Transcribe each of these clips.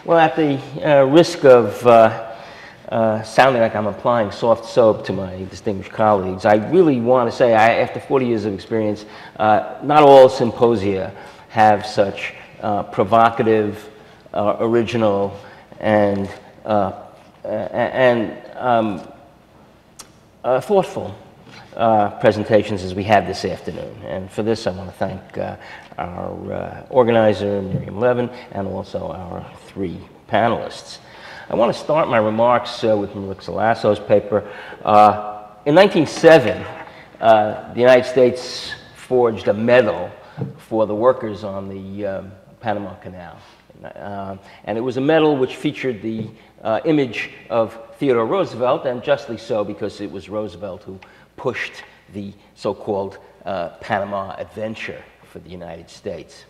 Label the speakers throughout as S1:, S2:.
S1: Well, at the risk of sounding like I'm applying soft soap to my distinguished colleagues, I really want to say, after 40 years of experience, not all symposia have such provocative, original, and thoughtful presentations as we had this afternoon. And for this, I want to thank our organizer, Miriam Levin, and also our three panelists. I want to start my remarks with Marixa Lasso's paper. In 1907, the United States forged a medal for the workers on the Panama Canal. And it was a medal which featured the image of Theodore Roosevelt, and justly so, because it was Roosevelt who pushed the so-called Panama Adventure for the United States.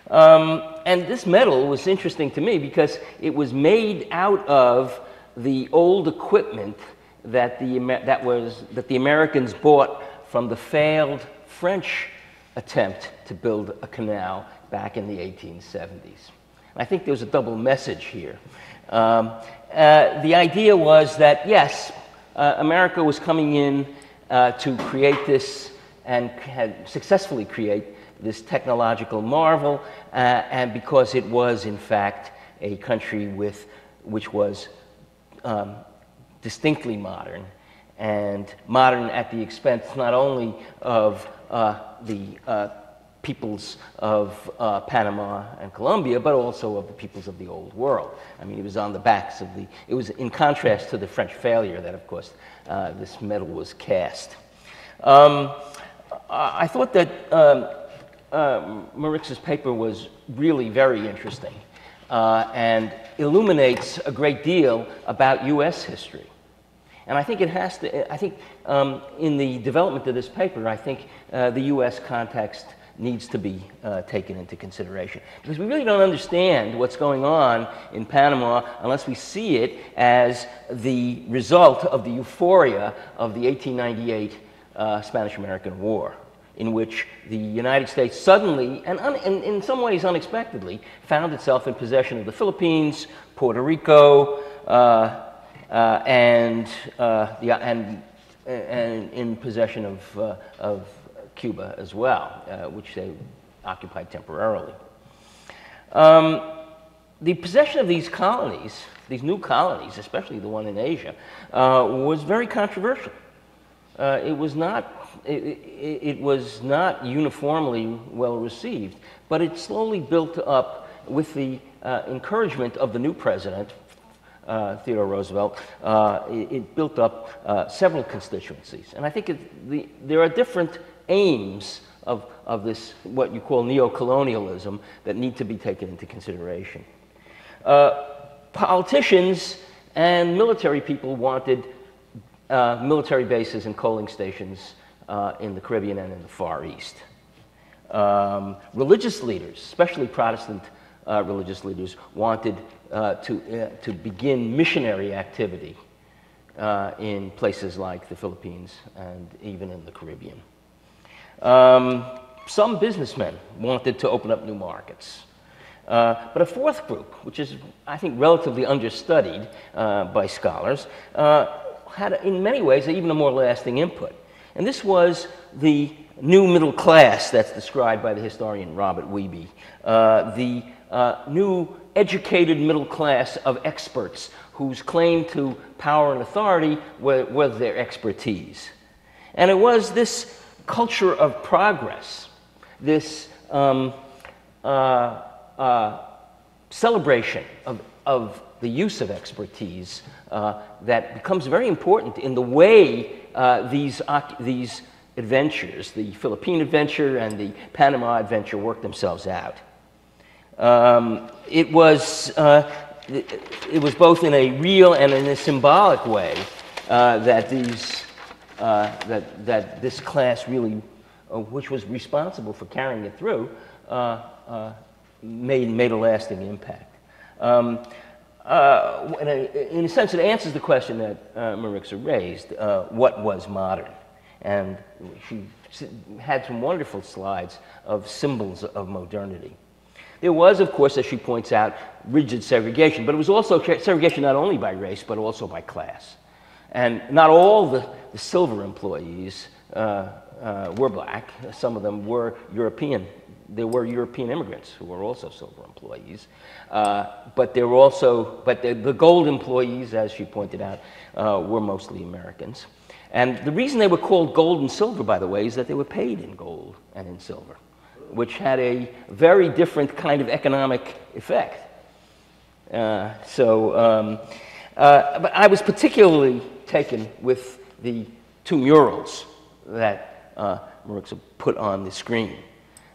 S1: And this medal was interesting to me because it was made out of the old equipment that the Americans bought from the failed French attempt to build a canal back in the 1870s. I think there's a double message here. The idea was that, yes, America was coming in to create this and had successfully create this technological marvel, and because it was, in fact, a country which was distinctly modern, and modern at the expense not only of the peoples of Panama and Colombia, but also of the peoples of the Old World. I mean, it was on the backs of it was in contrast to the French failure that, of course, this medal was cast. I thought that Marixa's paper was really very interesting and illuminates a great deal about U.S. history. And I think it has to, in the development of this paper, I think the U.S. context needs to be taken into consideration. Because we really don't understand what's going on in Panama unless we see it as the result of the euphoria of the 1898 Spanish-American War, in which the United States suddenly, and in some ways unexpectedly, found itself in possession of the Philippines, Puerto Rico, and in possession of Cuba as well, which they occupied temporarily. The possession of these colonies, these new colonies, especially the one in Asia, was very controversial. It was not uniformly well received, but it slowly built up with the encouragement of the new president, Theodore Roosevelt. It built up several constituencies. And I think there are different aims of this, what you call neo-colonialism, that need to be taken into consideration. Politicians and military people wanted military bases and coaling stations in the Caribbean and in the Far East. Religious leaders, especially Protestant religious leaders, wanted to begin missionary activity in places like the Philippines and even in the Caribbean. Some businessmen wanted to open up new markets. But a fourth group, which is, I think, relatively understudied by scholars, had, in many ways, even a more lasting input. And this was the new middle class that's described by the historian Robert Wiebe, the new educated middle class of experts whose claim to power and authority was their expertise. And it was this culture of progress, this celebration of the use of expertise that becomes very important in the way these adventures, the Philippine adventure and the Panama adventure, work themselves out. It was both in a real and in a symbolic way that this class really, which was responsible for carrying it through, made a lasting impact. In a sense, it answers the question that Marixa raised, what was modern? And she had some wonderful slides of symbols of modernity. There was, of course, as she points out, rigid segregation, but it was also segregation not only by race, but also by class. And not all the silver employees were black. Some of them were European. There were European immigrants who were also silver employees. But there were also, the gold employees, as she pointed out, were mostly Americans. And the reason they were called gold and silver, by the way, is that they were paid in gold and in silver, which had a very different kind of economic effect. But I was particularly taken with the two murals that Marixa put on the screen.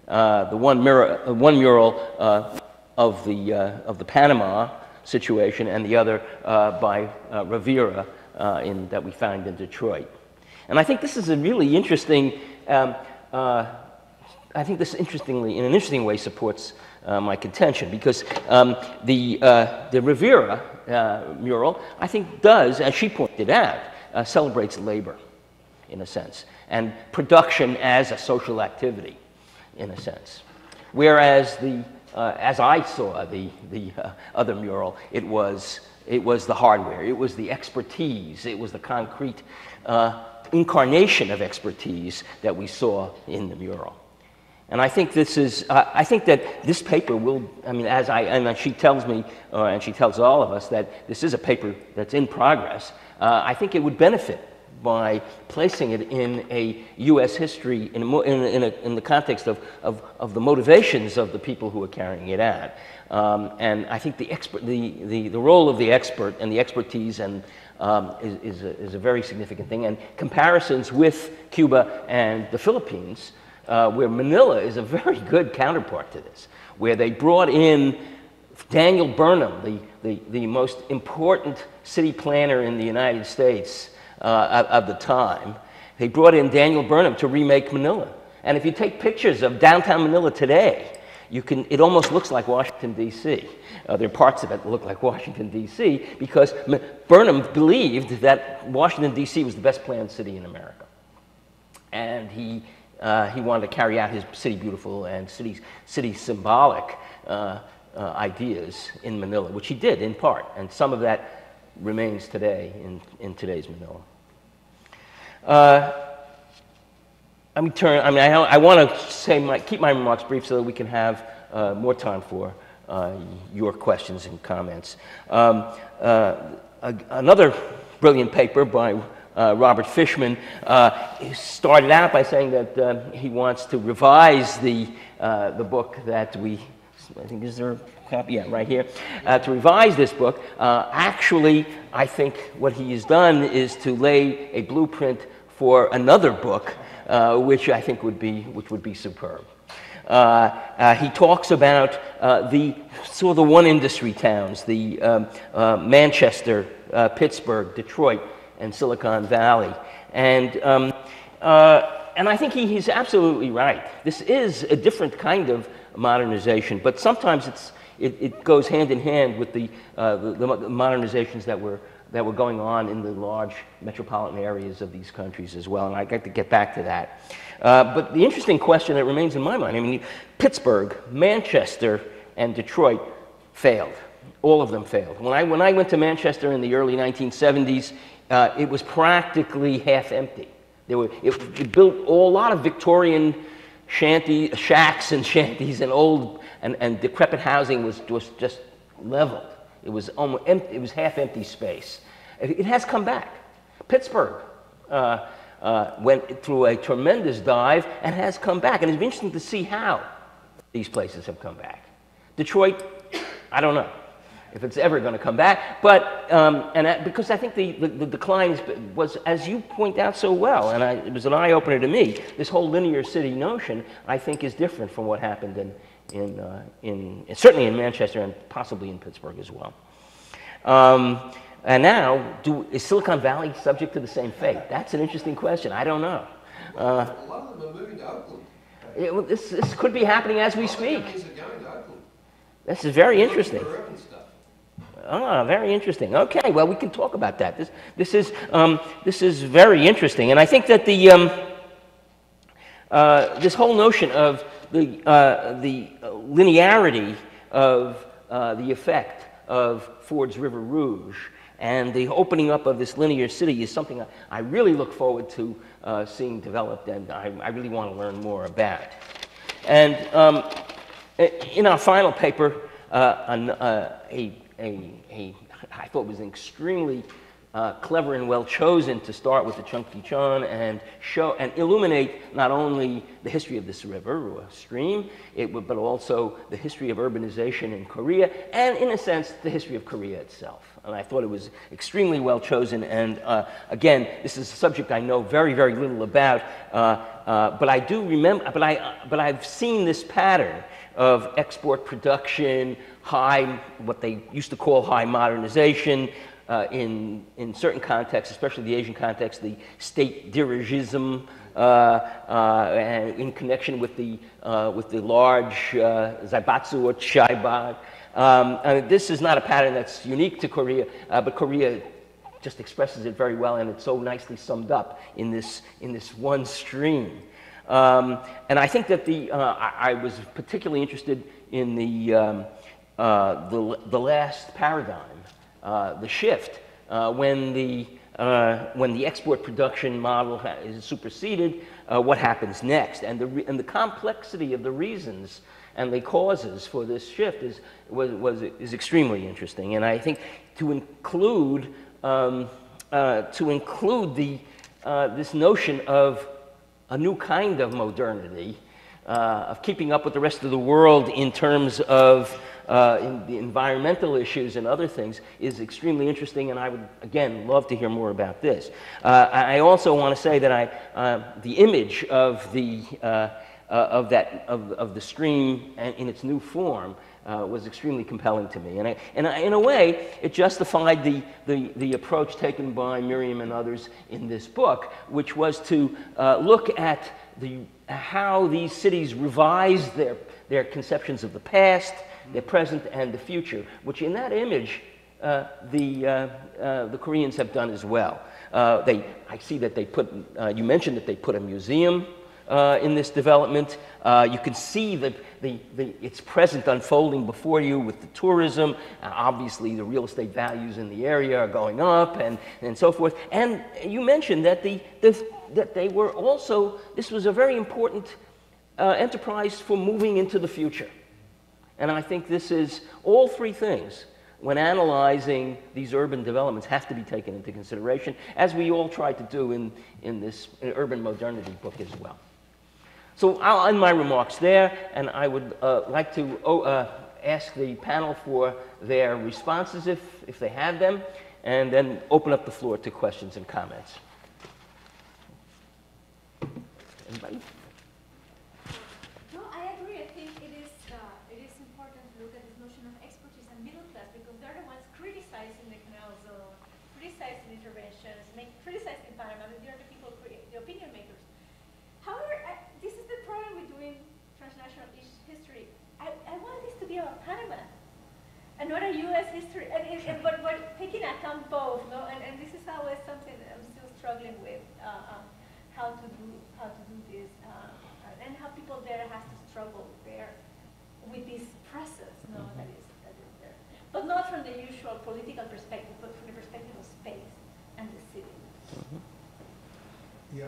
S1: The one mural of the Panama situation, and the other by Rivera that we found in Detroit. And I think this is a really interesting. I think this in an interesting way supports my contention, because the Rivera mural, I think, does, as she pointed out, celebrates labor, in a sense, and production as a social activity, in a sense. Whereas as I saw the other mural, it was the hardware, it was the expertise, it was the concrete incarnation of expertise that we saw in the mural. And I think this is, I think that this paper will, I mean, and she tells me, and she tells all of us that this is a paper that's in progress. I think it would benefit by placing it in a U.S. history, in the context of the motivations of the people who are carrying it out. And I think the role of the expert and the expertise and is a very significant thing. And comparisons with Cuba and the Philippines, where Manila is a very good counterpart to this, where they brought in Daniel Burnham, the most important city planner in the United States of the time. They brought in Daniel Burnham to remake Manila. And if you take pictures of downtown Manila today, it almost looks like Washington, D.C. There are parts of it that look like Washington, D.C., because Burnham believed that Washington, D.C. was the best planned city in America. And he wanted to carry out his city beautiful and city symbolic ideas in Manila, which he did in part, and some of that remains today in today's Manila. Let me turn. I mean, I want to keep my remarks brief so that we can have more time for your questions and comments. Another brilliant paper by Robert Fishman started out by saying that he wants to revise the book that I think, is there a copy? Yeah, right here. To revise this book. Actually, I think what he has done is to lay a blueprint for another book, which I think would be superb. He talks about the one industry towns, the Manchester, Pittsburgh, Detroit, and Silicon Valley, and I think he's absolutely right. This is a different kind of modernization, but sometimes it goes hand in hand with the modernizations that were going on in the large metropolitan areas of these countries as well, and I'd like to get back to that. But the interesting question that remains in my mind, I mean, Pittsburgh, Manchester, and Detroit failed. All of them failed. When I went to Manchester in the early 1970s, it was practically half empty. It built a lot of Victorian shacks and shanties, and old and decrepit housing was just leveled. It was almost empty. It was half empty space. It has come back. Pittsburgh went through a tremendous dive and has come back, and it's interesting to see how these places have come back. Detroit, I don't know if it's ever going to come back, but because I think the decline was, as you point out so well, and it was an eye-opener to me, this whole linear city notion, I think, is different from what happened certainly in Manchester and possibly in Pittsburgh as well. And now, is Silicon Valley subject to the same fate? That's an interesting question. I don't know.
S2: A lot of them are moving to Oakland.
S1: This could be happening as we speak.
S2: Companies are going to Oakland.
S1: This is very interesting.
S2: Urban stuff.
S1: Ah, very interesting. Okay, well, we can talk about that. This is very interesting, and I think that this whole notion of the linearity of the effect of Ford's River Rouge and the opening up of this linear city is something I really look forward to seeing developed, and I really want to learn more about. And in our final paper, I thought was an extremely clever and well chosen to start with the Chungkichon and show and illuminate not only the history of this river or stream, but also the history of urbanization in Korea, and in a sense, the history of Korea itself. And I thought it was extremely well chosen. And again, this is a subject I know very, very little about, but I do remember. But I've seen this pattern of export production, what they used to call high modernization. In certain contexts, especially the Asian context, the state dirigism, and in connection with the large zaibatsu or chaibag. This is not a pattern that's unique to Korea, but Korea just expresses it very well, and it's so nicely summed up in this one stream. And I think that I was particularly interested in the last paradigm. The shift when the export production model is superseded, what happens next, and the complexity of the reasons and the causes for this shift is extremely interesting. And I think to include this notion of a new kind of modernity, of keeping up with the rest of the world in terms of in the environmental issues and other things is extremely interesting, and I would, again, love to hear more about this. I also want to say that the image of the stream in its new form was extremely compelling to me, and in a way, it justified the approach taken by Miriam and others in this book, which was to look at how these cities revised their conceptions of the past, their present, and the future, which in that image the Koreans have done as well. I see that they put, you mentioned that they put a museum in this development. You can see its present unfolding before you with the tourism. Obviously, the real estate values in the area are going up, and so forth. And you mentioned that that they were also, this was a very important enterprise for moving into the future. And I think this is, all three things, when analyzing these urban developments, have to be taken into consideration, as we all try to do in this urban modernity book as well. So I'll end my remarks there, and I would like to ask the panel for their responses if they have them, and then open up the floor to questions and comments. Anybody?
S3: No, I agree. I think it is important to look at this notion of expertise and middle class, because they're the ones criticizing the canal zone, criticizing interventions, criticizing environment. They're the people, the opinion makers. However, this is the problem with doing transnational history. I want this to be about Panama and not a U.S. history, but taking account both, no? And this is always something that I'm still struggling with, how to do this, and how people there have to struggle there with this process, no, that is there, but not from the usual political perspective, but from the perspective of space and the city.
S4: Yeah.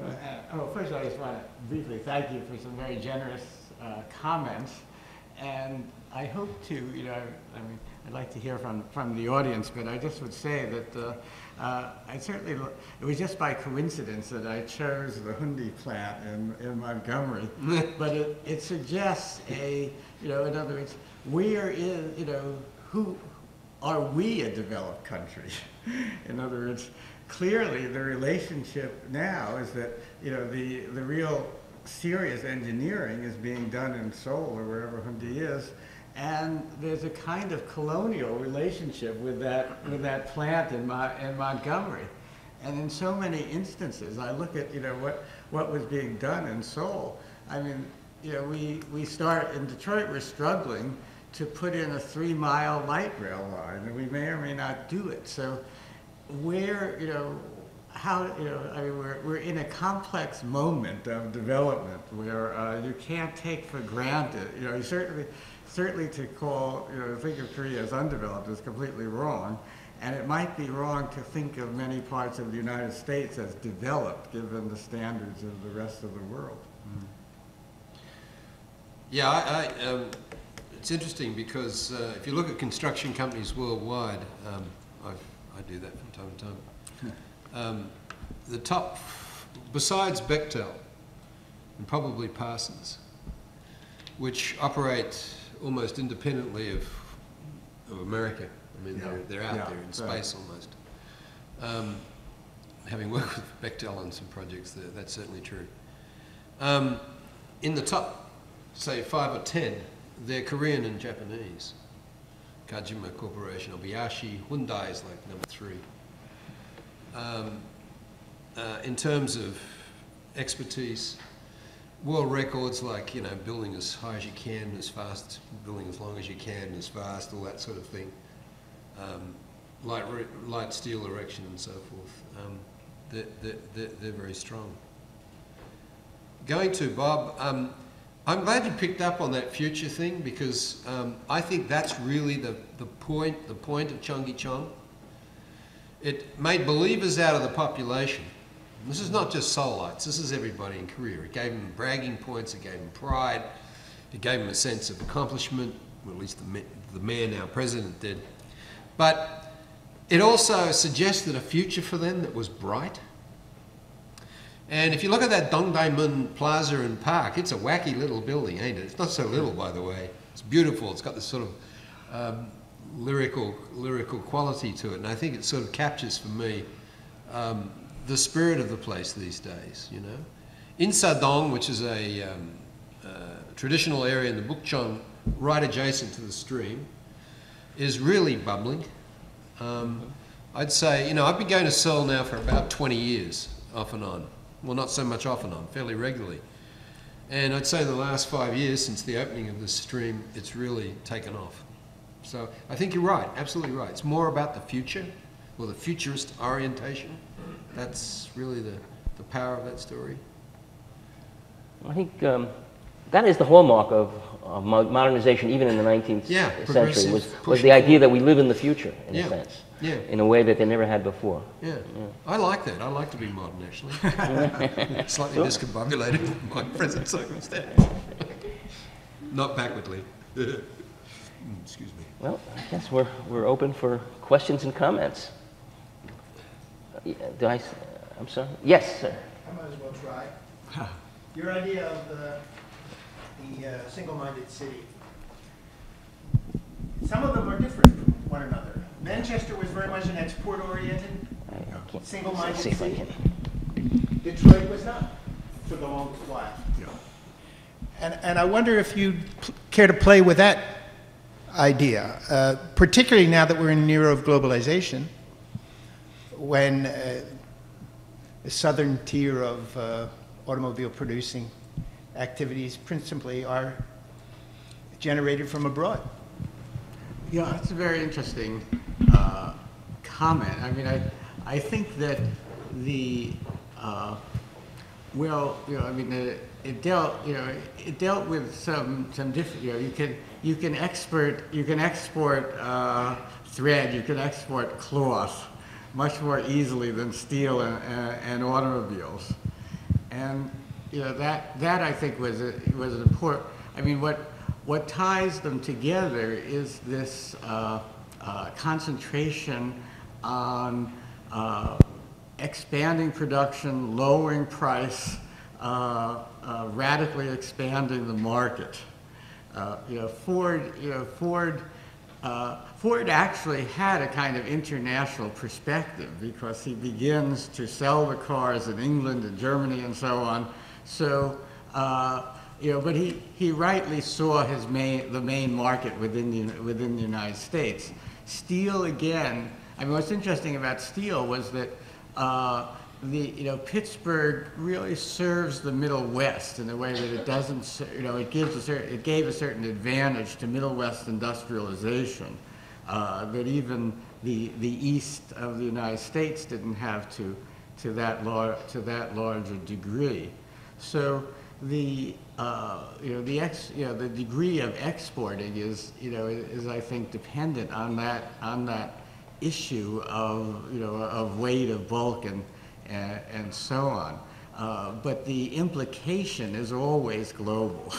S4: First of all, I just want to briefly thank you for some very generous comments, and I hope to, I'd like to hear from the audience, but I just would say that it was just by coincidence that I chose the Hundi plant in Montgomery, but it suggests in other words, where is, who are we a developed country? In other words, clearly the relationship now is that, the real serious engineering is being done in Seoul or wherever Hundi is, and there's a kind of colonial relationship with that plant in Montgomery. And in so many instances, I look at, what was being done in Seoul. I mean, we start in Detroit, we're struggling to put in a 3-mile light rail line, and we may or may not do it. So where, how, you know, I mean, we're in a complex moment of development where you can't take for granted, you know, certainly to call, you know, think of Korea as undeveloped is completely wrong. And it might be wrong to think of many parts of the United States as developed, given the standards of the rest of the world.
S2: Yeah, it's interesting because if you look at construction companies worldwide, I do that from time to time. The top, besides Bechtel and probably Parsons, which operate almost independently of America. I mean, they're out there in space almost. Having worked with Bechtel on some projects, that's certainly true. In the top, say 5 or 10, they're Korean and Japanese. Kajima Corporation, Obayashi, Hyundai is like number 3. In terms of expertise, world records like, you know, building as high as you can, as fast, building as long as you can, as fast, all that sort of thing. Light steel erection and so forth. They're very strong. Going to Bob, I'm glad you picked up on that future thing because I think that's really the point of Cheonggyecheon. It made believers out of the population. This is not just Seoulites, this is everybody in Korea. It gave them bragging points, it gave them pride, it gave them a sense of accomplishment, or at least the mayor, now president, did. But it also suggested a future for them that was bright. And if you look at that Dongdaemun Plaza and Park, it's a wacky little building, ain't it? It's not so little, by the way. It's beautiful. It's got this sort of lyrical quality to it. And I think it sort of captures for me the spirit of the place these days, you know. In Sadong, which is a traditional area in the Bukchon, right adjacent to the stream, is really bubbling. I'd say, you know, I've been going to Seoul now for about 20 years, off and on. Well, not so much off and on, fairly regularly. And I'd say in the last 5 years since the opening of this stream, it's really taken off. So I think you're right, absolutely right. It's more about the future, or the futurist orientation. That's really the power of that story.
S1: I think that is the hallmark of modernization, even in the 19th century, was the idea that we live in the future, in a sense, in a way that they never had before.
S2: Yeah. I like that. I like to be modern, actually. Slightly discombobulated in my present circumstance. Not backwardly. Excuse me.
S1: Well, I guess we're open for questions and comments. I'm sorry? Yes, sir.
S5: I might as well try. Your idea of the single-minded city. Some of them are different from one another. Manchester was very much an export-oriented, single-minded city. Detroit was not for the longest while. Yeah. And I wonder if you'd care to play with that idea, particularly now that we're in an era of globalization, when the southern tier of automobile producing activities principally are generated from abroad.
S4: Yeah, that's a very interesting comment. I mean, I think that the well, you know, I mean, it dealt with some different. You know, you can export thread, you can export cloth much more easily than steel and automobiles, and you know that I think was an important. I mean, what ties them together is this concentration on expanding production, lowering price, radically expanding the market. Ford actually had a kind of international perspective because he begins to sell the cars in England and Germany and so on. So, but he rightly saw the main market within the United States. Steel, again, I mean, what's interesting about steel was that Pittsburgh really serves the Middle West in a way that it doesn't, it gave a certain advantage to Middle West industrialization that even the east of the United States didn't have to to that larger degree. So the the degree of exporting is I think dependent on that issue of weight, of bulk, and so on. But the implication is always global.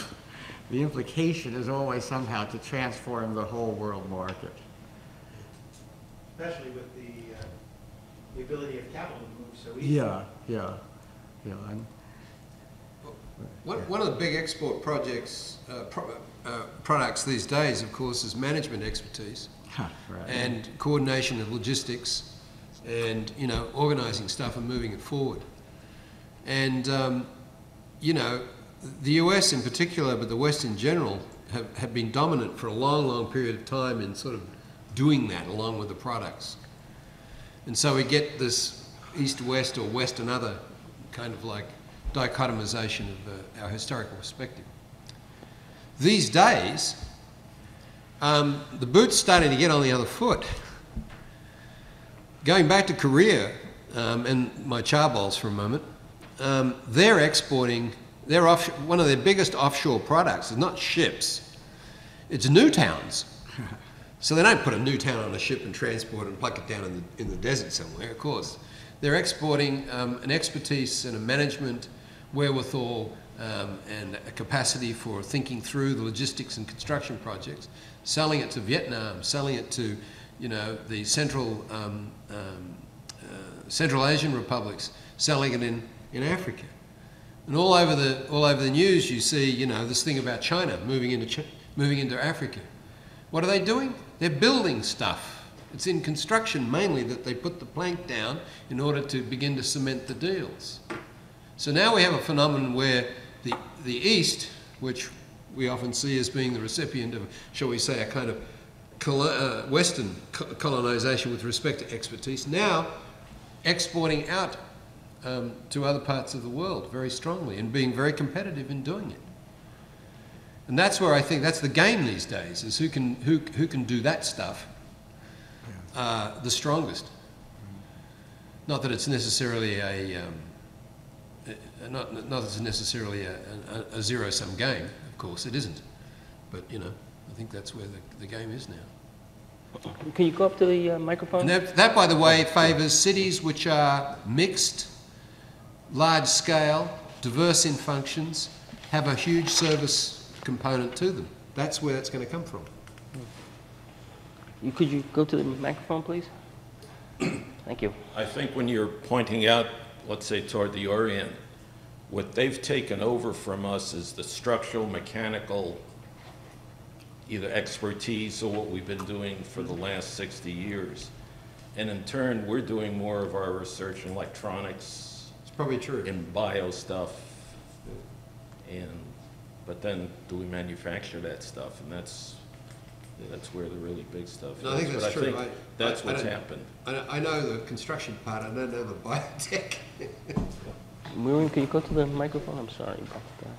S4: The implication is always somehow to transform the whole world market.
S5: Especially with the ability of capital to move so easily.
S4: Yeah.
S2: One of the big export projects, products these days, of course, is management expertise
S4: Right.
S2: and coordination of logistics, and organising stuff and moving it forward. And the US in particular, but the West in general, have been dominant for a long, long period of time in sort of doing that along with the products. And so we get this East-West or West and other kind of like dichotomization of our historical perspective. These days, the boot's starting to get on the other foot. Going back to Korea and my charboils for a moment, they're exporting, one of their biggest offshore products is not ships, it's new towns. So they don't put a new town on a ship and transport it and pluck it down in the desert somewhere, of course. They're exporting an expertise and a management wherewithal and a capacity for thinking through the logistics and construction projects, selling it to Vietnam, selling it to the Central Asian republics, selling it in Africa. And all over the news you see this thing about China moving into Africa. What are they doing? They're building stuff. It's in construction mainly that they put the plank down in order to begin to cement the deals. So now we have a phenomenon where the East, which we often see as being the recipient of, shall we say, a kind of Western colonization with respect to expertise, now exporting out to other parts of the world very strongly and being very competitive in doing it. And that's where I think that's the game these days, is who can do that stuff the strongest. Not that it's necessarily not that it's necessarily a zero-sum game. Of course, it isn't. But I think that's where the game is now.
S1: Can you go up to the microphone?
S2: And that, by the way, favours cities which are mixed, large scale, diverse in functions, have a huge service component to them. That's where it's going to come from.
S1: Could you go to the microphone, please? Thank you.
S6: I think when you're pointing out, let's say, toward the Orient, what they've taken over from us is the structural, mechanical, either expertise or what we've been doing for the last 60 years. And in turn, we're doing more of our research in electronics.
S2: It's probably true.
S6: In bio stuff. But then do we manufacture that stuff? And that's where the really big stuff is.
S2: No, I think that's true.
S6: That's what's happened.
S2: I know the construction part, I don't know the biotech.
S1: Miriam, can you go to the microphone? I'm sorry about that.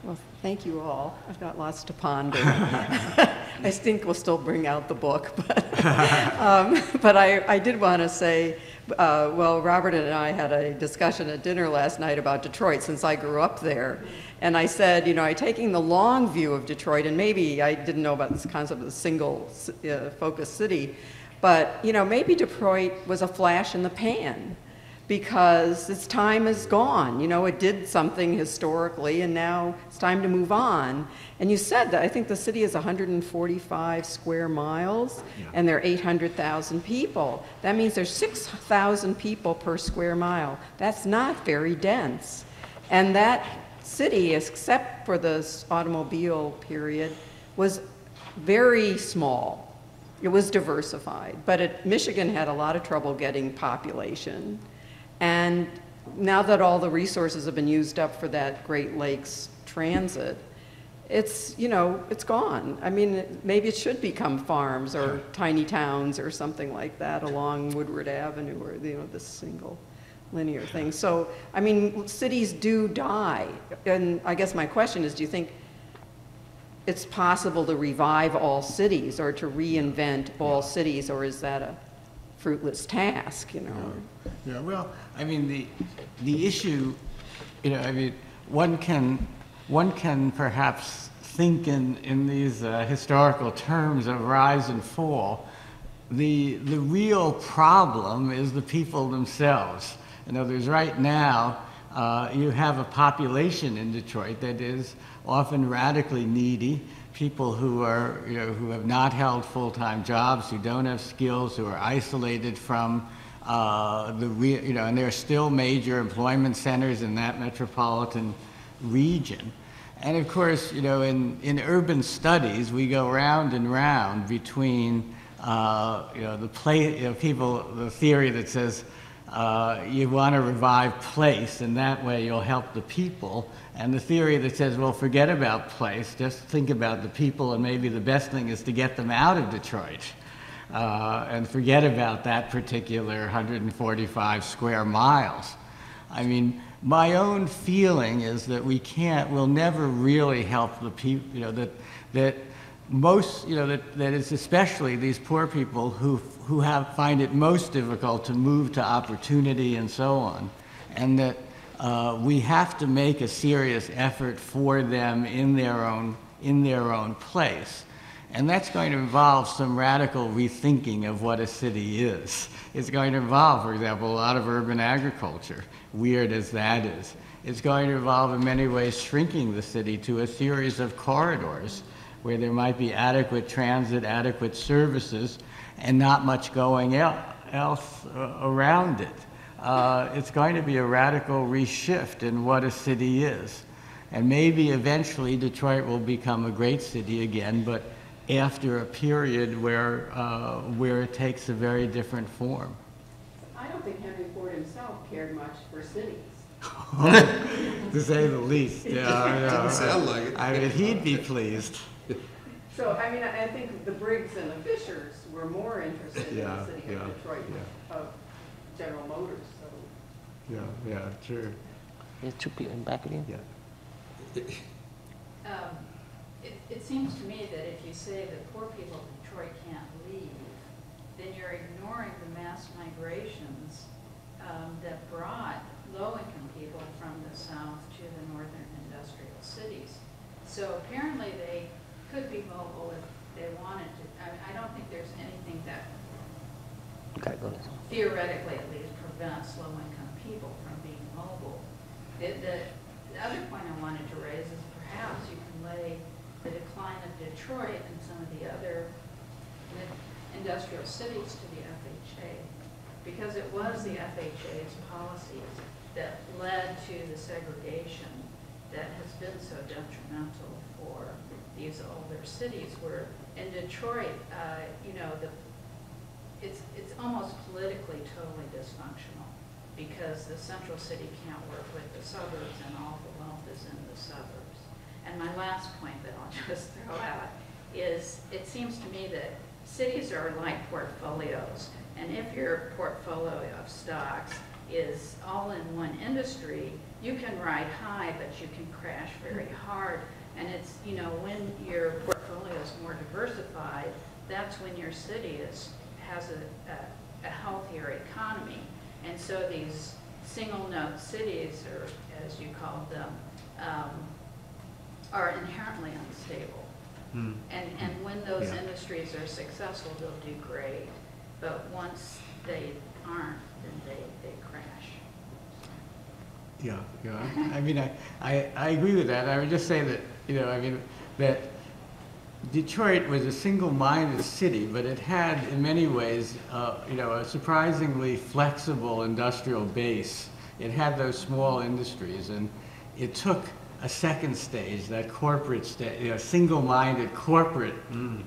S7: Well, thank you all. I've got lots to ponder. I think we'll still bring out the book, but I did want to say, well, Robert and I had a discussion at dinner last night about Detroit, since I grew up there. And I said, I'm taking the long view of Detroit, and maybe I didn't know about this concept of a single focus city, but maybe Detroit was a flash in the pan, because its time is gone. It did something historically, and now it's time to move on. And you said that I think the city is 145 square miles, and there are 800,000 people. That means there's 6,000 people per square mile. That's not very dense. And that city, except for this automobile period, was very small. It was diversified. But Michigan had a lot of trouble getting population. And now that all the resources have been used up for that Great Lakes transit, it's gone. I mean, maybe it should become farms or tiny towns or something like that along Woodward Avenue, or this single linear thing. So, I mean, cities do die. And I guess my question is, do you think it's possible to revive all cities or to reinvent all cities, or is that fruitless task, you know.
S4: Yeah, well, I mean, the issue, you know, I mean, one can perhaps think in these historical terms of rise and fall. The real problem is the people themselves. In other words, right now, you have a population in Detroit that is often radically needy, people who are, you know, who have not held full-time jobs, who don't have skills, who are isolated from you know, and there are still major employment centers in that metropolitan region. And of course, you know, in urban studies, we go round and round between, you know, the theory that says you want to revive place, and that way you'll help the people, and the theory that says, well, forget about place, just think about the people, and maybe the best thing is to get them out of Detroit. And forget about that particular 145 square miles. I mean, my own feeling is that we'll never really help the people, you know, that most, you know, that it's especially these poor people who find it most difficult to move to opportunity and so on, and that we have to make a serious effort for them in their own place. And that's going to involve some radical rethinking of what a city is. It's going to involve, for example, a lot of urban agriculture, weird as that is. It's going to involve, in many ways, shrinking the city to a series of corridors where there might be adequate transit, adequate services, and not much going else around it. It's going to be a radical reshift in what a city is. And maybe eventually Detroit will become a great city again, but after a period where it takes a very different form.
S7: I don't think Henry Ford himself cared much for cities.
S4: To say the least, yeah.
S2: Didn't sound like it.
S4: I mean, he'd be pleased.
S7: So, I mean, I think the Briggs and the Fishers were more interested in the city of Detroit of General Motors, so.
S4: Yeah, true.
S1: There's two people in back of you.
S4: Yeah.
S8: It seems to me that if you say that poor people in Detroit can't leave, then you're ignoring the mass migrations that brought low-income people from the south to the northern industrial cities. So apparently they could be mobile if they wanted to. I don't think there's anything that theoretically at least prevents low-income people from being mobile. The other point I wanted to raise is perhaps you can lay the decline of Detroit and some of the other industrial cities to the FHA, because it was the FHA's policies that led to the segregation that has been so detrimental for these older cities. Where in Detroit, you know, it's almost politically totally dysfunctional because the central city can't work with the suburbs, and all the wealth is in the suburbs. And my last point that I'll just throw out is it seems to me that cities are like portfolios, and if your portfolio of stocks is all in one industry, you can ride high, but you can crash very hard. And it's, you know, when your portfolio is more diversified, that's when your city has a healthier economy. And so these single note cities, or as you call them, are inherently unstable. And when those industries are successful, they'll do great. But once they aren't, then they crash.
S4: Yeah. I mean, I agree with that. I would just say that, you know, I mean, that Detroit was a single-minded city, but it had, in many ways, you know, a surprisingly flexible industrial base. It had those small industries, and it took a second stage, that corporate stage, you know, single-minded corporate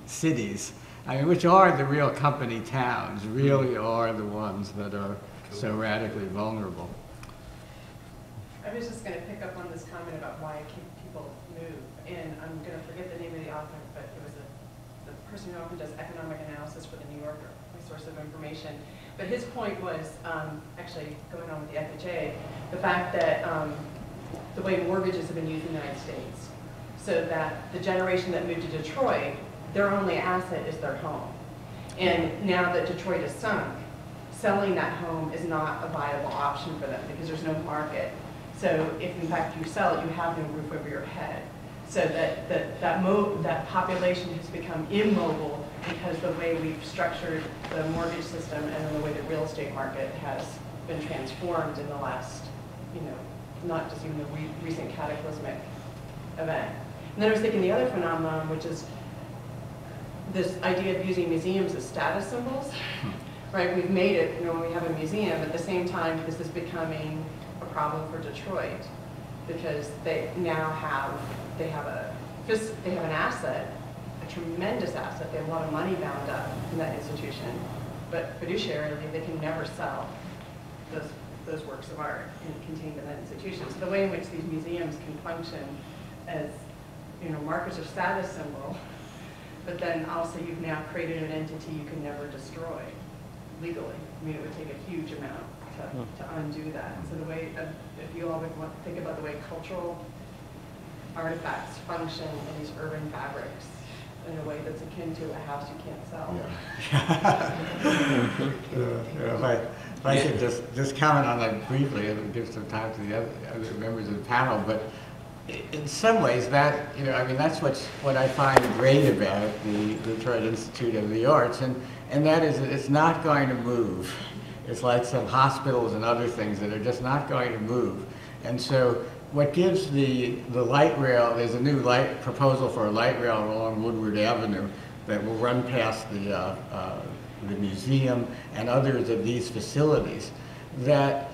S4: cities, I mean, which are the real company towns, really are the ones that are so radically vulnerable.
S9: I was just going to pick up on this comment about why people move, and I'm going to forget the name of the author, but it was the person who often does economic analysis for the New Yorker, my source of information. But his point was, actually going on with the FHA, the fact that the way mortgages have been used in the United States, so that the generation that moved to Detroit, their only asset is their home. And now that Detroit is sunk, selling that home is not a viable option for them because there's no market. So if in fact you sell it, you have no roof over your head. So that population has become immobile because the way we've structured the mortgage system and then the way the real estate market has been transformed in the last, not just even the recent cataclysmic event. And then I was thinking the other phenomenon, which is this idea of using museums as status symbols, right? We've made it, when we have a museum, at the same time, this is becoming a problem for Detroit because they now have, they have an asset, a tremendous asset. They have a lot of money bound up in that institution, but fiduciarily, they can never sell those works of art contained in that institution. So the way in which these museums can function as, markers of status symbol, but then also you've now created an entity you can never destroy legally. I mean, it would take a huge amount to undo that. So the way, if you all would want to think about the way cultural artifacts function in these urban fabrics in a way that's akin to a house you can't sell.
S4: Yeah. If I could just comment on that briefly and give some time to the other members of the panel, but in some ways that, that's what I find great about the Detroit Institute of the Arts, and that is that it's not going to move. It's like some hospitals and other things that are just not going to move. And so what gives the light rail, there's a new proposal for a light rail along Woodward Avenue that will run past the museum and others of these facilities, that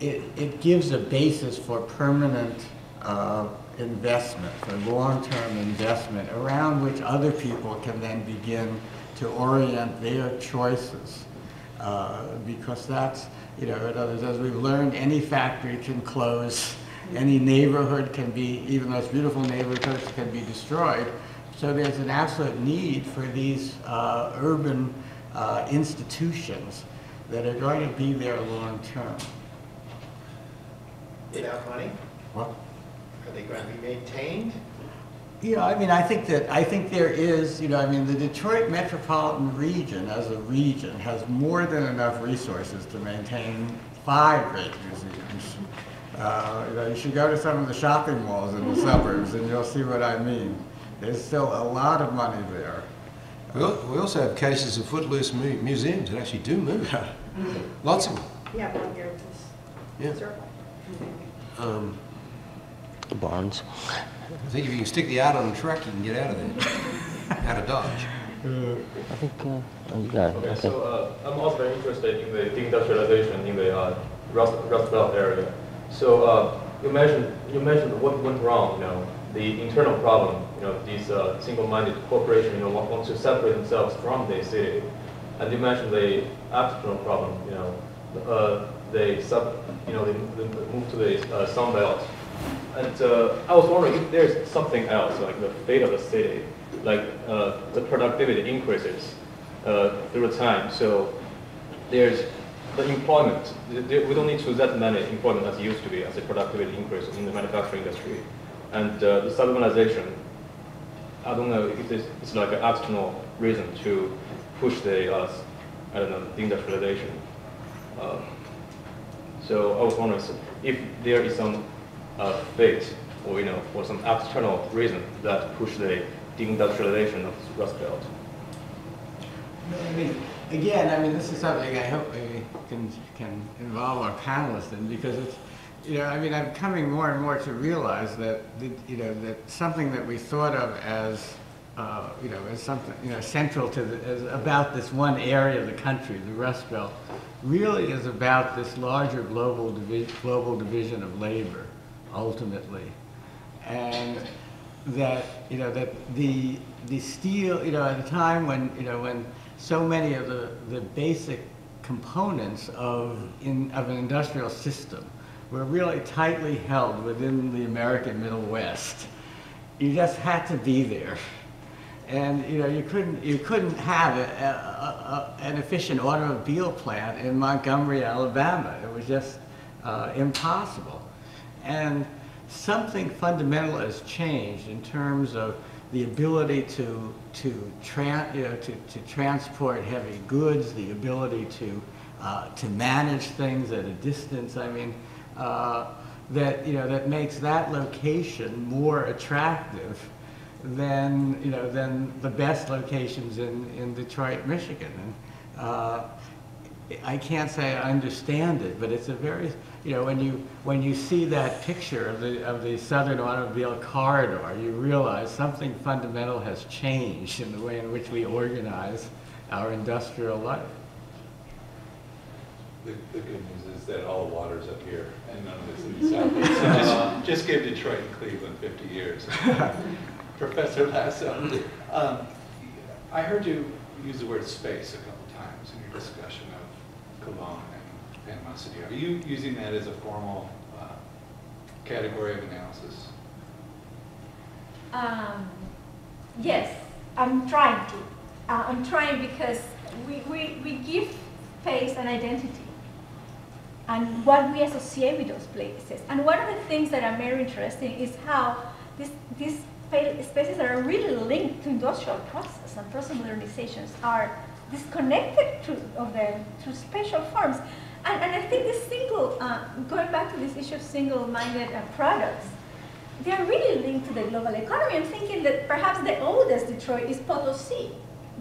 S4: it gives a basis for permanent investment, for long-term investment, around which other people can then begin to orient their choices. Because that's, in others, as we've learned, any factory can close, any neighborhood can be, even those beautiful neighborhoods can be destroyed. So there's an absolute need for these urban institutions that are going to be there long term.
S5: Without money?
S4: What?
S5: Are they going to be maintained?
S4: I think there is, the Detroit metropolitan region as a region has more than enough resources to maintain 5 great museums. You should go to some of the shopping malls in the suburbs and you'll see what I mean. There's still a lot of money there.
S2: We also have cases of footloose museums that actually do move. Lots of them.
S9: Yeah, one here with this circle.
S1: Barnes.
S2: I think if you can stick the art on a truck, you can get out of there, out of Dodge.
S1: I think you got it.
S10: Okay, so I'm also very interested in the deindustrialization in the Rust Belt area. So you mentioned what went wrong. The internal problem. These single-minded corporations, want to separate themselves from the city, and you mentioned the external problem. They move to the Sun Belt. And I was wondering if there's something else, like the fate of the city, like the productivity increases through time. So there's the employment. We don't need to that many employment as it used to be as the productivity increase in the manufacturing industry. And the suburbanization, I don't know if it's like an external reason to push the, deindustrialization. So I was wondering if there is some fate or some external reason that push the deindustrialization of the Rust Belt.
S4: This is something I hope we can involve our panelists in, because it's, I'm coming more and more to realize that, that something that we thought of as, as something, central to as about this one area of the country, the Rust Belt, really is about this larger global division of labor, ultimately. And that, that the steel, at a time when, when so many of the basic components of an industrial system were really tightly held within the American Middle West, you just had to be there. And you couldn't have an efficient automobile plant in Montgomery, Alabama. It was just impossible. And something fundamental has changed in terms of the ability to transport heavy goods, the ability to manage things at a distance. I mean, that makes that location more attractive than the best locations in Detroit, Michigan. And I can't say I understand it, but it's a very, when you see that picture of the Southern Automobile Corridor, you realize something fundamental has changed in the way in which we organize our industrial life.
S11: The good news is that all the water's up here and none of it's in the Southeast. So just give Detroit and Cleveland 50 years. Professor Lasso, I heard you use the word space a couple times in your discussion of Cologne and Panama City. Are you using that as a formal category of analysis?
S3: Yes, I'm trying to. I'm trying because we give space an identity and what we associate with those places. And one of the things that are very interesting is how these spaces that are really linked to industrial process and process modernizations are disconnected to spatial forms. And I think this going back to this issue of single-minded products, they are really linked to the global economy. I'm thinking that perhaps the oldest Detroit is Potosi,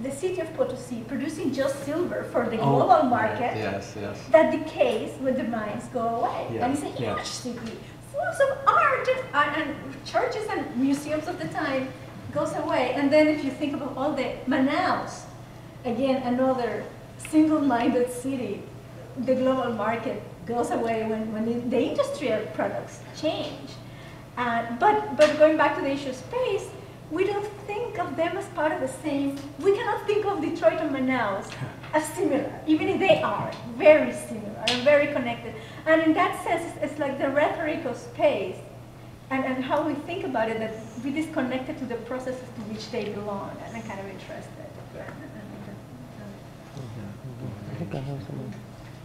S3: the city of Potosi, producing just silver for the global market.
S4: Yes, yes.
S3: That decays when the mines go away.
S4: Yeah,
S3: And it's a huge city. Lots of art and churches and museums of the time goes away. And then if you think about all the Manaus, again, another single-minded city, the global market goes away when the industrial products change. But going back to the issue of space, we don't think of them as part of the same. We cannot think of Detroit and Manaus as similar, even if they are very similar and very connected. And in that sense, it's like the rhetoric of space and how we think about it, that we disconnected to the processes to which they belong. And I'm kind of interested.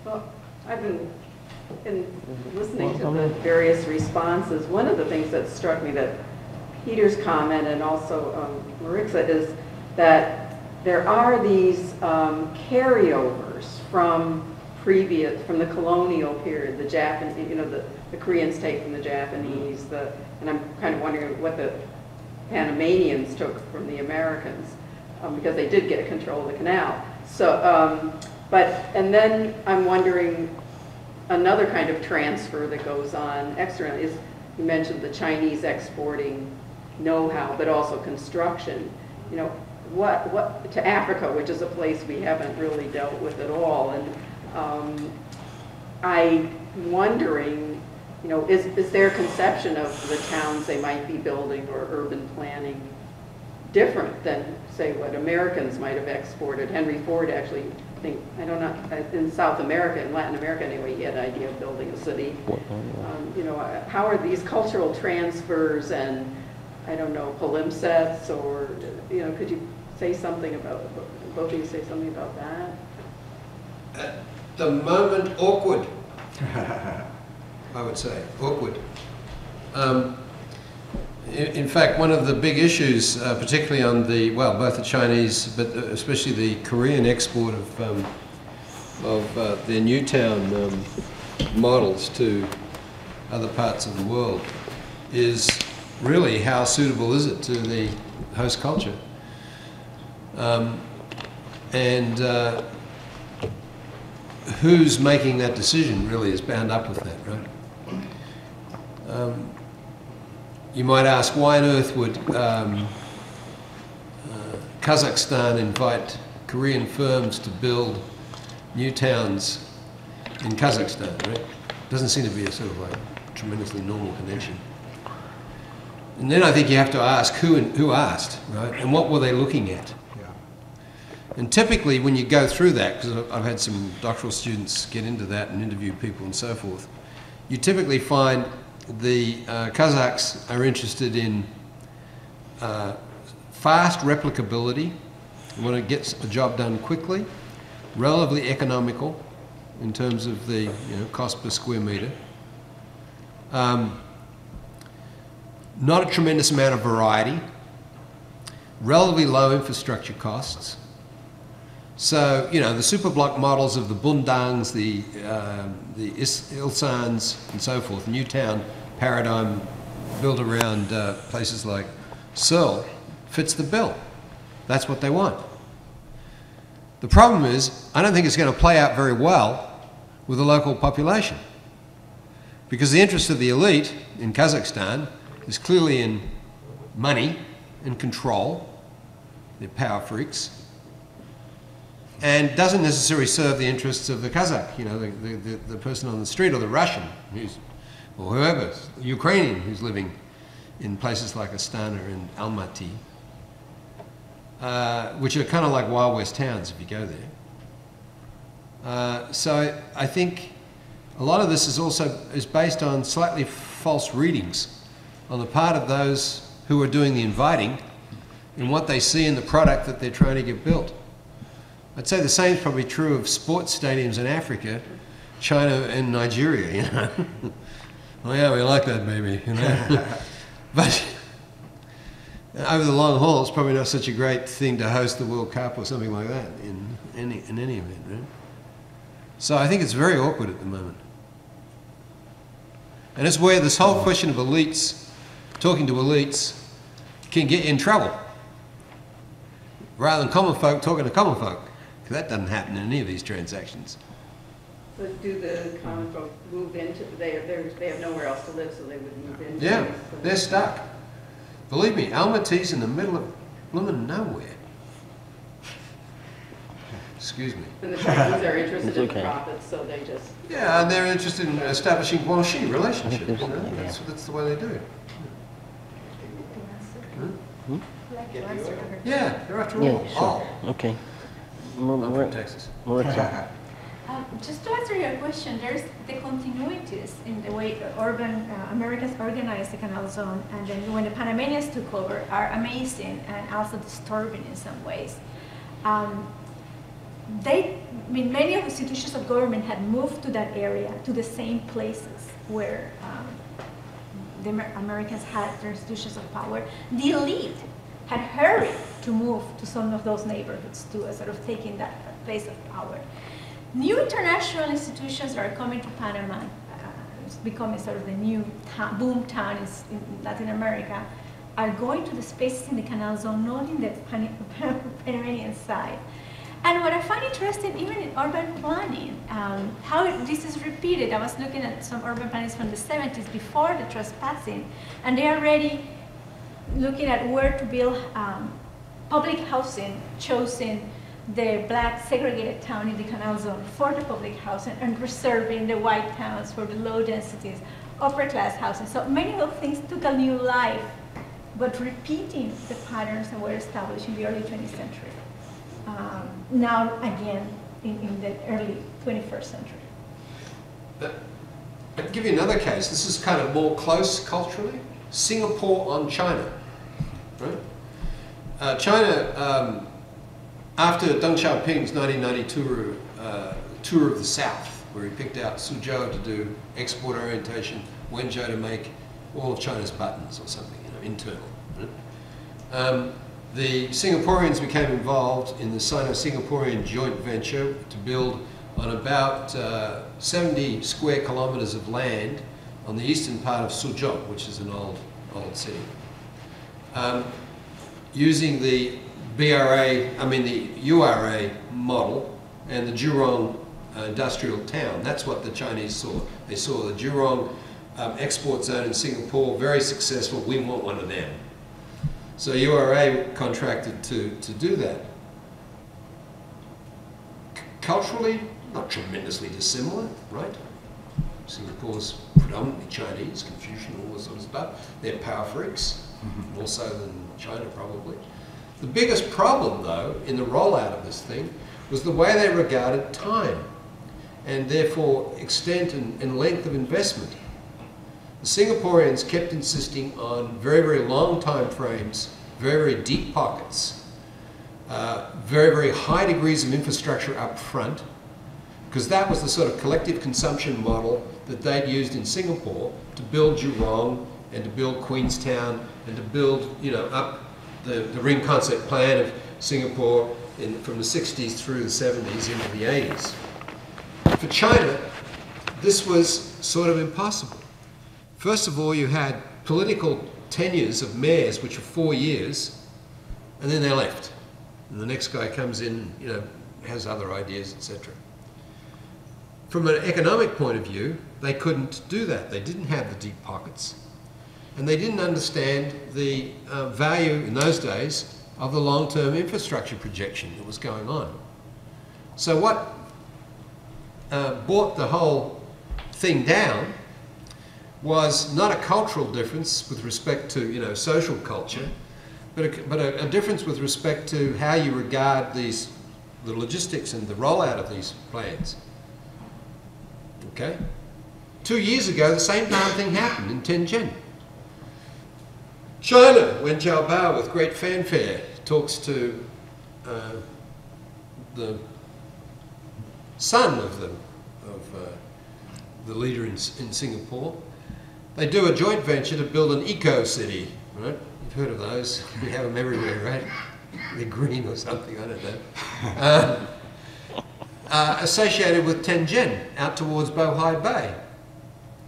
S7: Well, I've been listening to the various responses. One of the things that struck me, that Peter's comment and also Marixa, is that there are these carryovers from the colonial period, the Japanese, the Koreans take from the Japanese, and I'm kind of wondering what the Panamanians took from the Americans, because they did get control of the canal. So, and then I'm wondering, another kind of transfer that goes on externally is, you mentioned the Chinese exporting know-how, but also construction. What to Africa, which is a place we haven't really dealt with at all. And I'm wondering, is their conception of the towns they might be building or urban planning different than, say, what Americans might have exported? Henry Ford actually, I don't know, in South America, in Latin America anyway, he had an idea of building a city. How are these cultural transfers and, I don't know, palimpsests, or, could you say something about, both of you say something about that?
S2: At the moment, awkward. I would say, awkward. In fact, one of the big issues, particularly on both the Chinese, but especially the Korean export of their Newtown models to other parts of the world, is really how suitable is it to the host culture. And who's making that decision really is bound up with that, right? You might ask, why on earth would Kazakhstan invite Korean firms to build new towns in Kazakhstan, right? Doesn't seem to be a sort of like tremendously normal connection. And then I think you have to ask who asked, right? And what were they looking at?
S5: Yeah.
S2: And typically when you go through that, because I've had some doctoral students get into that and interview people and so forth, you typically find the Kazakhs are interested in fast replicability, want to get a job done quickly, relatively economical in terms of the cost per square meter, not a tremendous amount of variety, relatively low infrastructure costs. So, you know, the superblock models of the Bundangs, the Ilsans and so forth, Newtown paradigm built around places like Seoul fits the bill. That's what they want. The problem is, I don't think it's going to play out very well with the local population. Because the interest of the elite in Kazakhstan is clearly in money and control. They're power freaks. And doesn't necessarily serve the interests of the Kazakh, you know, the person on the street, or the Russian, or whoever, the Ukrainian who's living in places like Astana and Almaty, which are kind of like Wild West towns if you go there. So I think a lot of this is based on slightly false readings on the part of those who are doing the inviting and what they see in the product that they're trying to get built. I'd say the same is probably true of sports stadiums in Africa, China and Nigeria, you know. Oh yeah, we like that baby, you know. But over the long haul, it's probably not such a great thing to host the World Cup or something like that in any event, right? So I think it's very awkward at the moment. And it's where this whole question of elites, talking to elites, can get you in trouble. Rather than common folk talking to common folk. Because that doesn't happen in any of these transactions.
S7: So do the common folk move into, they have nowhere else to live, so they would move into?
S2: Yeah, they're stuck. Believe me, Almaty's in the middle of blooming nowhere. Excuse me.
S7: And the Chinese are interested in
S1: okay.
S7: profits, so they just...
S2: Yeah, and they're interested in establishing guanxi relationships. You know? That's the way they do it. Hmm? Yeah, they're after all.
S1: Yeah, sure. Okay.
S2: I'm from Texas.
S1: Marixa.
S3: Just to answer your question, there's the continuities in the way Americans organized the canal zone, and then when the Panamanians took over, are amazing and also disturbing in some ways. Many of the institutions of government had moved to that area, to the same places where the Americans had their institutions of power. The elite had hurried to move to some of those neighborhoods to sort of taking that place of power. New international institutions that are coming to Panama, it's becoming sort of the new boom town in Latin America, are going to the spaces in the canal zone, not in the Panamanian side. And what I find interesting, even in urban planning, how this is repeated. I was looking at some urban plannings from the 70s before the trespassing, and they are already looking at where to build public housing, choosing the black segregated town in the canal zone for the public housing and reserving the white towns for the low densities, upper class housing. So many of those things took a new life, but repeating the patterns that were established in the early 20th century. Now again in the early 21st century.
S2: I'd give you another case. This is kind of more close culturally. Singapore on China, right? China, after Deng Xiaoping's 1992 tour of the South, where he picked out Suzhou to do export orientation, Wenzhou to make all of China's buttons or something, you know, internal. Right? The Singaporeans became involved in the Sino-Singaporean joint venture to build on about 70 square kilometres of land on the eastern part of Suzhou, which is an old city. Using the the URA model and the Jurong industrial town. That's what the Chinese saw. They saw the Jurong export zone in Singapore, very successful. We want one of them. So URA contracted to do that. Culturally, not tremendously dissimilar, right? Singapore's predominantly Chinese, Confucian, all this sort of stuff. They're power freaks, more so than China probably. The biggest problem, though, in the rollout of this thing was the way they regarded time and therefore extent and length of investment. The Singaporeans kept insisting on very, very long time frames, very, very deep pockets, very, very high degrees of infrastructure up front, because that was the sort of collective consumption model that they'd used in Singapore to build Jurong and to build Queenstown and to build, you know, up the ring concept plan of Singapore from the 60s through the 70s into the 80s. For China, this was sort of impossible. First of all, you had political tenures of mayors, which are 4 years, and then they're left. And the next guy comes in, you know, has other ideas, etc. From an economic point of view, they couldn't do that. They didn't have the deep pockets. And they didn't understand the value in those days of the long-term infrastructure projection that was going on. So what brought the whole thing down was not a cultural difference with respect to, you know, social culture, but a difference with respect to how you regard the logistics and the rollout of these plans. Okay? 2 years ago, the same darn thing happened in Tianjin. China, when Garbe, with great fanfare, talks to the son of the leader in Singapore, they do a joint venture to build an eco-city, right? You've heard of those. We have them everywhere, right? They're green or something, I don't know. Associated with Tianjin, out towards Bohai Bay.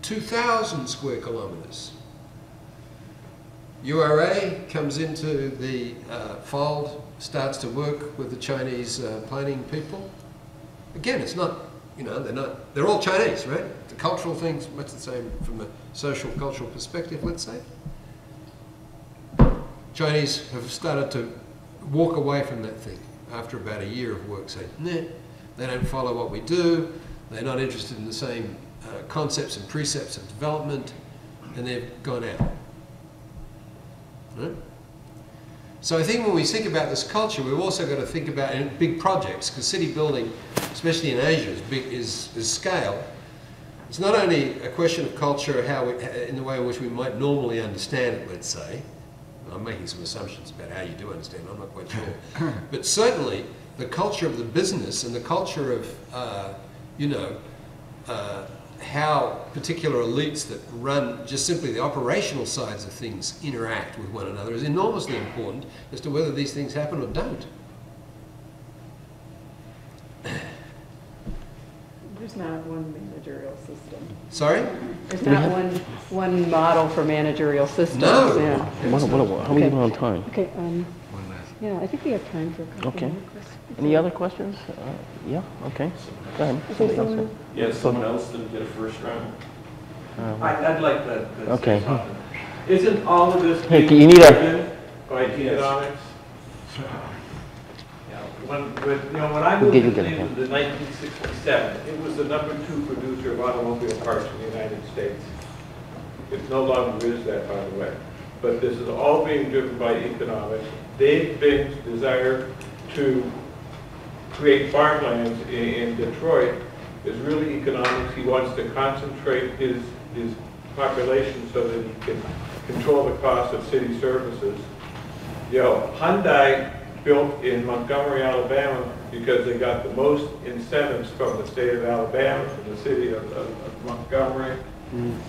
S2: 2,000 square kilometres. URA comes into the fold, starts to work with the Chinese planning people. Again, it's not, you know, they're all Chinese, right? The cultural thing's much the same from a social, cultural perspective, let's say. Chinese have started to walk away from that thing after about a year of work, saying, nah, they don't follow what we do, they're not interested in the same concepts and precepts of development, and they've gone out. Right? So I think when we think about this culture, we've also got to think about big projects, because city building, especially in Asia, is scale. It's not only a question of culture in the way in which we might normally understand it, let's say. I'm making some assumptions about how you do understand it, I'm not quite sure. But certainly, the culture of the business and the culture of, you know, how particular elites that run just simply the operational sides of things interact with one another is enormously important as to whether these things happen or don't.
S7: There's not one managerial system.
S2: Sorry?
S7: There's not one model for managerial systems.
S2: No.
S7: Yeah.
S1: How are we doing on time?
S7: Okay. Yeah, I think we have time for a couple
S1: Okay.
S7: more questions.
S1: Any other questions? Yeah, okay. Go ahead.
S7: Okay, someone-
S6: Yes, someone else didn't get a first round.
S10: I'd like to
S1: Okay.
S10: say something. Isn't all of this
S1: Hey,
S10: being
S1: you need a-
S10: driven by economics? When I moved
S1: We'll
S10: to
S1: get it.
S10: Cleveland in 1967, it was the #2 producer of automobile parts in the United States. It no longer is that, by the way. But this is all being driven by economics. Dave Bing's desire to create farmlands in Detroit is really economics. He wants to concentrate his population so that he can control the cost of city services. You know, Hyundai built in Montgomery, Alabama, because they got the most incentives from the state of Alabama, from the city of Montgomery.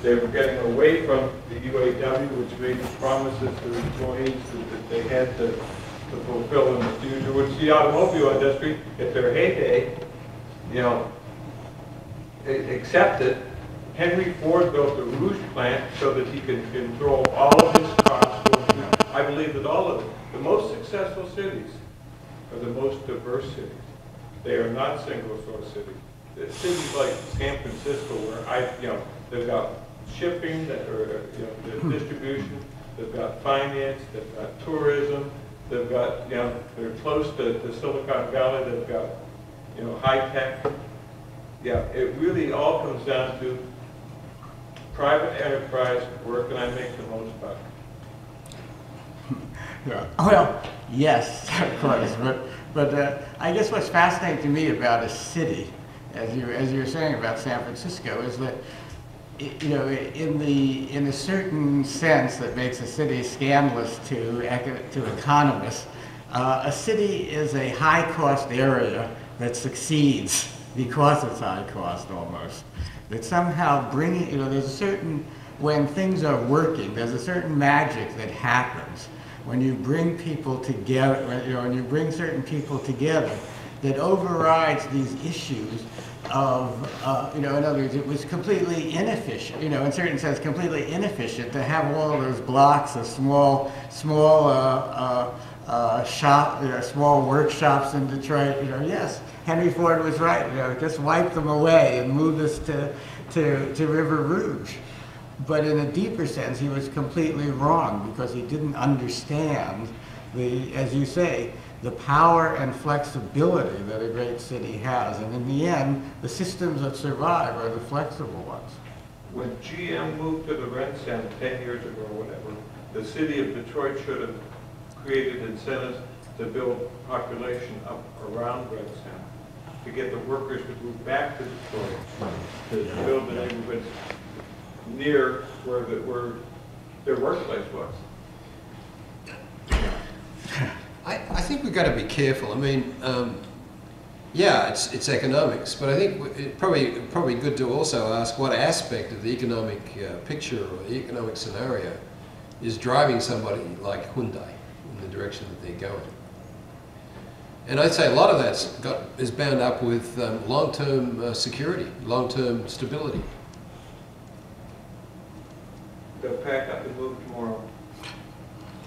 S10: They were getting away from the UAW, which made promises to the employees that they had to fulfill in the future, which the automobile industry, at their heyday, you know, accepted. Henry Ford built the Rouge plant so that he could control all of his costs. I believe that all of the most successful cities are the most diverse cities. They are not single-source cities. The cities like San Francisco, where they've got shipping, the distribution, they've got finance, they've got tourism, they've got, they're close to Silicon Valley, they've got, high tech. Yeah, it really all comes down to private enterprise, where can I make the most buck?
S4: Yeah. Well, yes, of course, but I guess what's fascinating to me about a city, as you were saying about San Francisco, is that in a certain sense that makes a city scandalous to economists, a city is a high-cost area that succeeds because it's high cost almost. That somehow there's a certain, when things are working, there's a certain magic that happens when you bring people together, when you bring certain people together, that overrides these issues of, in other words, it was completely inefficient, in certain sense, completely inefficient to have all those blocks of small small workshops in Detroit. Yes, Henry Ford was right. Just wipe them away and move us to River Rouge. But in a deeper sense, he was completely wrong because he didn't understand as you say, the power and flexibility that a great city has. And in the end, the systems that survive are the flexible ones.
S12: When GM moved to the rent center 10 years ago or whatever, the city of Detroit should have created incentives to build population up around rent center, to get the workers to move back to Detroit, to build the neighborhoods near where their workplace was.
S2: I think we've got to be careful. I mean, yeah, it's economics, but I think it's probably good to also ask what aspect of the economic picture or the economic scenario is driving somebody like Hyundai in the direction that they're going. And I'd say a lot of that is bound up with long-term security, long-term stability.
S12: They'll pack up and move tomorrow.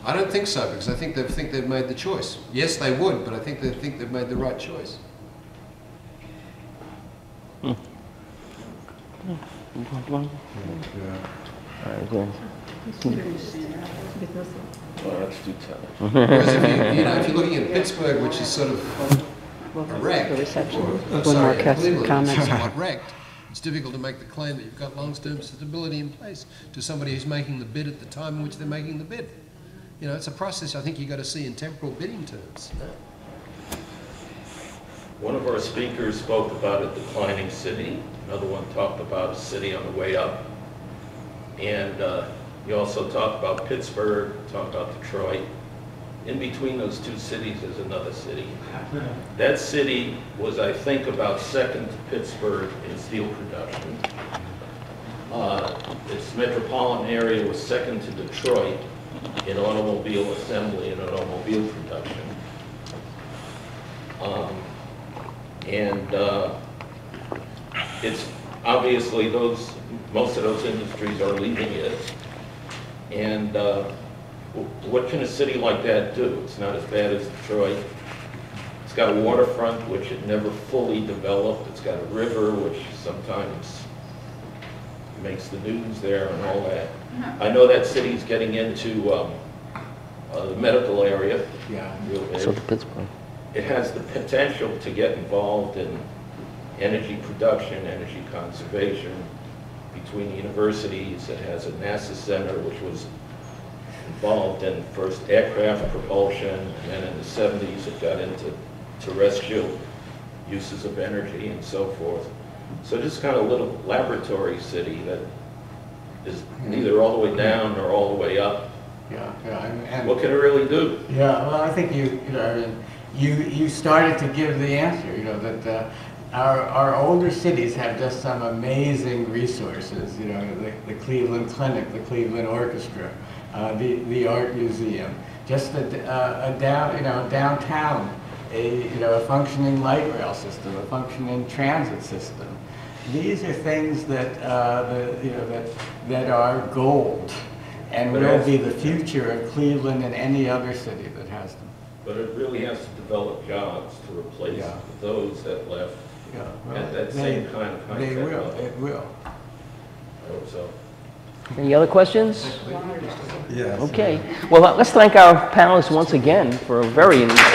S2: I don't think so, because I think they've made the choice. Yes, they would, but I think they've made the right choice.
S6: Well, that's too tough.
S2: Whereas if you're looking at Pittsburgh, which is sort of a wreck, Cleveland, which is somewhat wrecked, it's difficult to make the claim that you've got long-term stability in place to somebody who's making the bid at the time in which they're making the bid. It's a process I think you've got to see in temporal bidding terms.
S6: One of our speakers spoke about a declining city. Another one talked about a city on the way up. And he also talked about Pittsburgh, talked about Detroit. In between those two cities is another city. That city was, I think, about second to Pittsburgh in steel production. Its metropolitan area was second to Detroit in automobile assembly and automobile production. It's obviously most of those industries are leaving it. And what can a city like that do? It's not as bad as Detroit. It's got a waterfront, which it never fully developed. It's got a river, which sometimes makes the news there and all that. I know that city's getting into the medical area.
S4: Yeah.
S1: So to Pittsburgh.
S6: It has the potential to get involved in energy production, energy conservation. Between universities, it has a NASA center, which was involved in first aircraft propulsion, and then in the 70s it got into terrestrial uses of energy and so forth. So just kind of a little laboratory city that is neither all the way down nor all the way up.
S4: Yeah, and
S6: What can it really do?
S4: Yeah, well, I think you started to give the answer. That our older cities have just some amazing resources. The Cleveland Clinic, the Cleveland Orchestra, the Art Museum, just a downtown, a functioning light rail system, a functioning transit system. These are things that that are gold, and will be the future of Cleveland and any other city that has them.
S6: But it really has to develop jobs to replace those that left at that same kind of high-tech level.
S4: It will.
S6: I hope so.
S1: Any other questions?
S13: Yes.
S1: Okay. Well, let's thank our panelists once again for a very important